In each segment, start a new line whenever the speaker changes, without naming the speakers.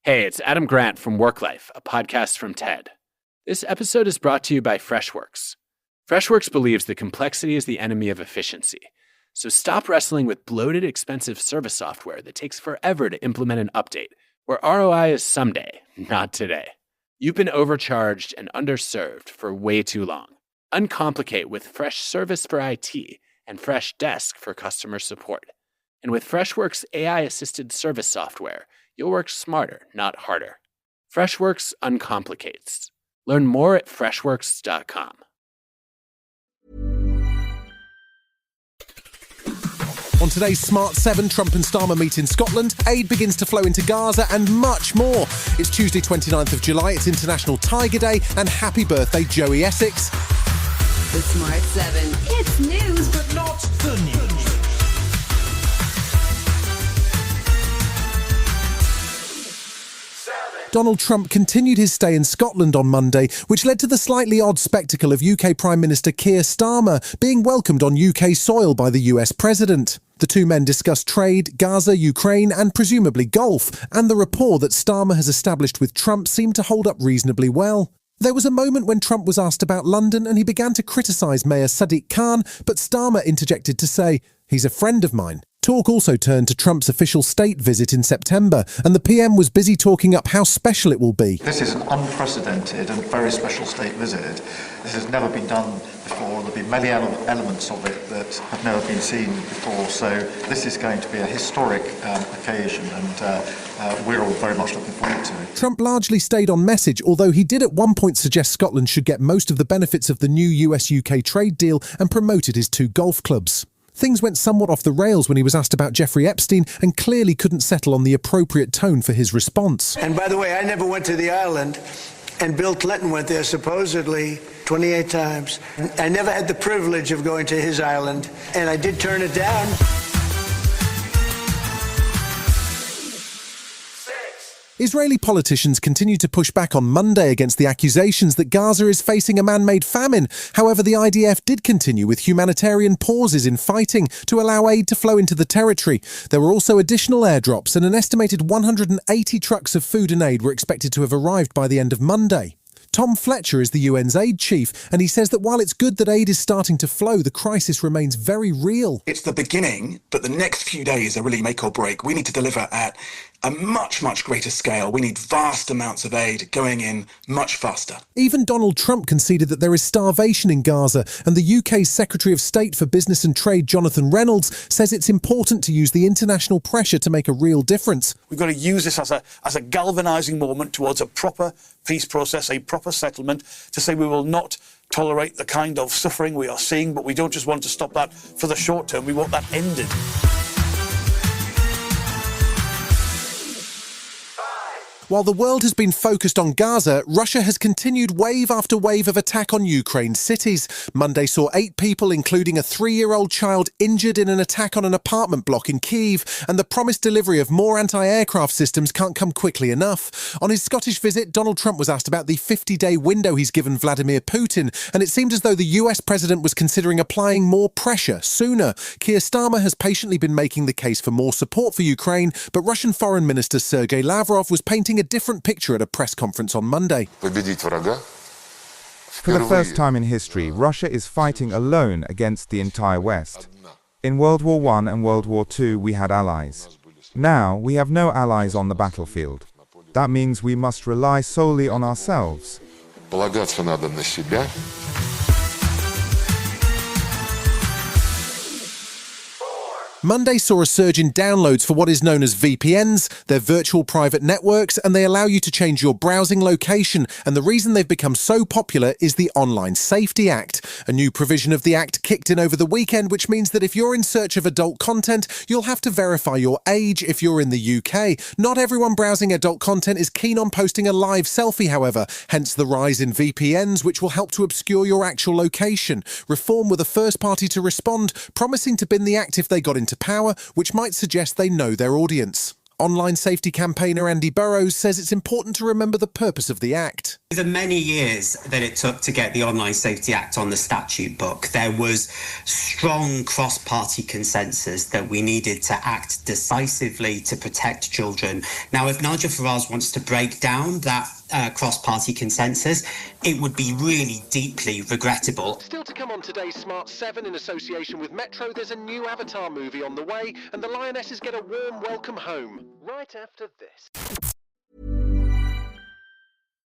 Hey, it's Adam Grant from Work Life, a podcast from TED. This episode is brought to you by Freshworks. Freshworks believes that complexity is the enemy of efficiency. So stop wrestling with bloated, expensive service software that takes forever to implement an update, where ROI is someday, not today. You've been overcharged and underserved for way too long. Uncomplicate with Freshservice for IT and Freshdesk for customer support. And with Freshworks AI-assisted service software, you'll work smarter, not harder. Freshworks uncomplicates. Learn more at freshworks.com.
On today's Smart 7, Trump and Starmer meet in Scotland, aid begins to flow into Gaza, and much more. It's Tuesday 29th of July, it's International Tiger Day, and happy birthday, Joey Essex.
The Smart 7. It's news, but
not the news.
Donald Trump continued his stay in Scotland on Monday, which led to the slightly odd spectacle of UK Prime Minister Keir Starmer being welcomed on UK soil by the US President. The two men discussed trade, Gaza, Ukraine, and presumably golf, and the rapport that Starmer has established with Trump seemed to hold up reasonably well. There was a moment when Trump was asked about London and he began to criticise Mayor Sadiq Khan, but Starmer interjected to say, "He's a friend of mine." Talk also turned to Trump's official state visit in September, and the PM was busy talking up how special it will be.
This is an unprecedented and very special state visit. This has never been done before. There'll be many elements of it that have never been seen before, so this is going to be a historic occasion, and we're all very much looking forward to it.
Trump largely stayed on message, although he did at one point suggest Scotland should get most of the benefits of the new US-UK trade deal and promoted his two golf clubs. Things went somewhat off the rails when he was asked about Jeffrey Epstein and clearly couldn't settle on the appropriate tone for his response.
And by the way, I never went to the island, and Bill Clinton went there supposedly 28 times. I never had the privilege of going to his island, and I did turn it down.
Israeli politicians continued to push back on Monday against the accusations that Gaza is facing a man-made famine. However, the IDF did continue with humanitarian pauses in fighting to allow aid to flow into the territory. There were also additional airdrops, and an estimated 180 trucks of food and aid were expected to have arrived by the end of Monday. Tom Fletcher is the UN's aid chief, and he says that while it's good that aid is starting to flow, the crisis remains very real.
It's the beginning, but the next few days are really make or break. We need to deliver at a much, much greater scale. We need vast amounts of aid going in much faster.
Even Donald Trump conceded that there is starvation in Gaza, and the UK's Secretary of State for Business and Trade, Jonathan Reynolds, says it's important to use the international pressure to make a real difference.
We've got to use this as a galvanising moment towards a proper peace process, a proper settlement, to say we will not tolerate the kind of suffering we are seeing, but we don't just want to stop that for the short term, we want that ended.
While the world has been focused on Gaza, Russia has continued wave after wave of attack on Ukraine's cities. Monday saw 8 people, including a 3-year-old child, injured in an attack on an apartment block in Kyiv, and the promised delivery of more anti-aircraft systems can't come quickly enough. On his Scottish visit, Donald Trump was asked about the 50-day window he's given Vladimir Putin, and it seemed as though the US president was considering applying more pressure sooner. Keir Starmer has patiently been making the case for more support for Ukraine, but Russian Foreign Minister Sergei Lavrov was painting a different picture at a press conference on Monday.
For the first time in history, Russia is fighting alone against the entire West. In World War I and World War II, we had allies. Now, we have no allies on the battlefield. That means we must rely solely on ourselves.
Monday saw a surge in downloads for what is known as VPNs. They're virtual private networks, and they allow you to change your browsing location. And the reason they've become so popular is the Online Safety Act. A new provision of the Act kicked in over the weekend, which means that if you're in search of adult content, you'll have to verify your age if you're in the UK. Not everyone browsing adult content is keen on posting a live selfie, however, hence the rise in VPNs, which will help to obscure your actual location. Reform were the first party to respond, promising to bin the Act if they got into power, which might suggest they know their audience. Online safety campaigner Andy Burrows says it's important to remember the purpose of the Act.
The many years that it took to get the Online Safety Act on the statute book, there was strong cross-party consensus that we needed to act decisively to protect children. Now, if Nigel Farage wants to break down that cross-party consensus, it would be really deeply regrettable.
Still to come on today's Smart 7 in association with Metro, there's a new Avatar movie on the way, and the Lionesses get a warm welcome home. Right after this.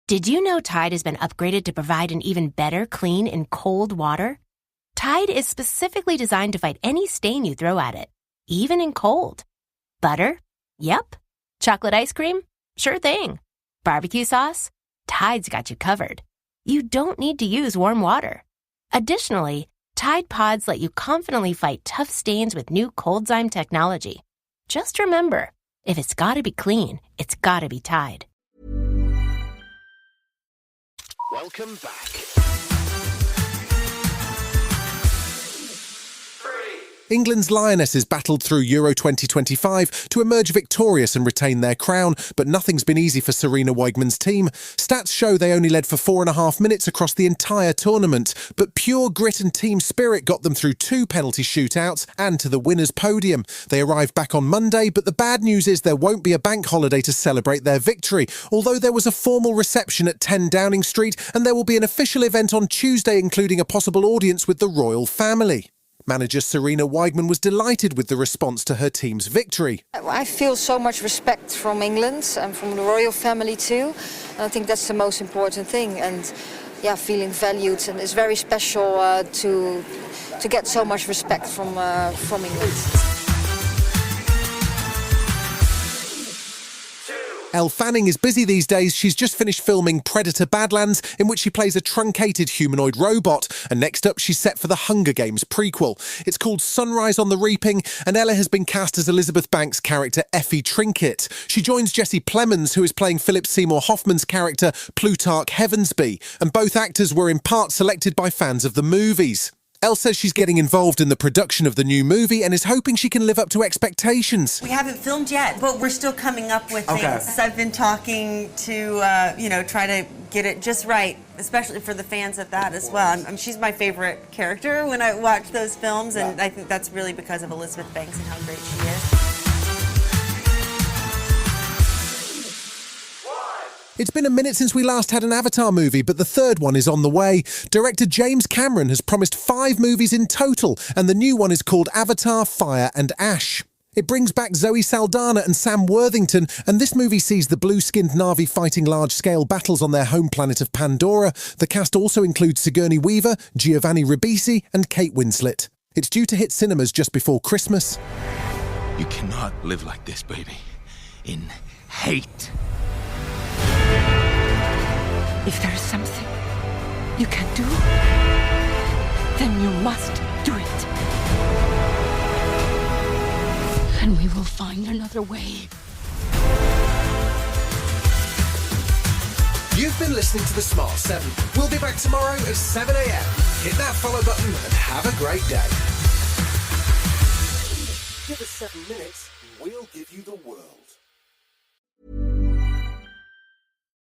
Did you know Tide has been upgraded to provide an even better clean in cold water? Tide is specifically designed to fight any stain you throw at it, even in cold. Butter? Yep. Chocolate ice cream? Sure thing. Barbecue sauce? Tide's got you covered. You don't need to use warm water. Additionally, Tide Pods let you confidently fight tough stains with new Coldzyme technology. Just remember, if it's gotta be clean, it's gotta be Tide.
Welcome back.
England's Lionesses battled through Euro 2025 to emerge victorious and retain their crown, but nothing's been easy for Sarina Wiegman's team. Stats show they only led for 4.5 minutes across the entire tournament, but pure grit and team spirit got them through 2 penalty shootouts and to the winner's podium. They arrived back on Monday, but the bad news is there won't be a bank holiday to celebrate their victory, although there was a formal reception at 10 Downing Street and there will be an official event on Tuesday including a possible audience with the royal family. Manager Sarina Wiegman was delighted with the response to her team's victory.
I feel so much respect from England and from the royal family too. And I think that's the most important thing. And yeah, feeling valued, and it's very special to get so much respect from England.
Elle Fanning is busy these days. She's just finished filming Predator Badlands, in which she plays a truncated humanoid robot. And next up, she's set for the Hunger Games prequel. It's called Sunrise on the Reaping, and Ella has been cast as Elizabeth Banks' character Effie Trinket. She joins Jesse Plemons, who is playing Philip Seymour Hoffman's character Plutarch Heavensby, and both actors were in part selected by fans of the movies. Elle says she's getting involved in the production of the new movie and is hoping she can live up to expectations.
We haven't filmed yet, but we're still coming up with things. I've been talking to, try to get it just right, especially for the fans of that as well. She's my favorite character when I watch those films, and I think that's really because of Elizabeth Banks and how great she is.
It's been a minute since we last had an Avatar movie, but the third one is on the way. Director James Cameron has promised 5 movies in total, and the new one is called Avatar: Fire and Ash. It brings back Zoe Saldana and Sam Worthington, and this movie sees the blue-skinned Na'vi fighting large-scale battles on their home planet of Pandora. The cast also includes Sigourney Weaver, Giovanni Ribisi, and Kate Winslet. It's due to hit cinemas just before Christmas.
You cannot live like this, baby. In hate.
If there is something you can do, then you must do it. And we will find another way.
You've been listening to The Smart 7. We'll be back tomorrow at 7 a.m. Hit that follow button and have a great day. Give us 7 minutes and we'll give you the world.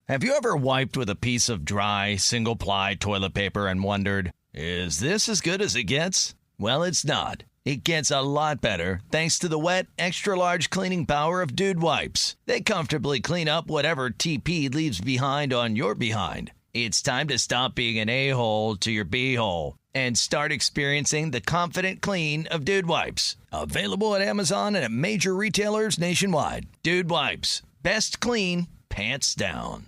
Have you ever wiped with a piece of dry, single-ply toilet paper and wondered, is this as good as it gets? Well, it's not. It gets a lot better thanks to the wet, extra-large cleaning power of Dude Wipes. They comfortably clean up whatever TP leaves behind on your behind. It's time to stop being an a-hole to your b-hole and start experiencing the confident clean of Dude Wipes. Available at Amazon and at major retailers nationwide. Dude Wipes. Best clean, pants down.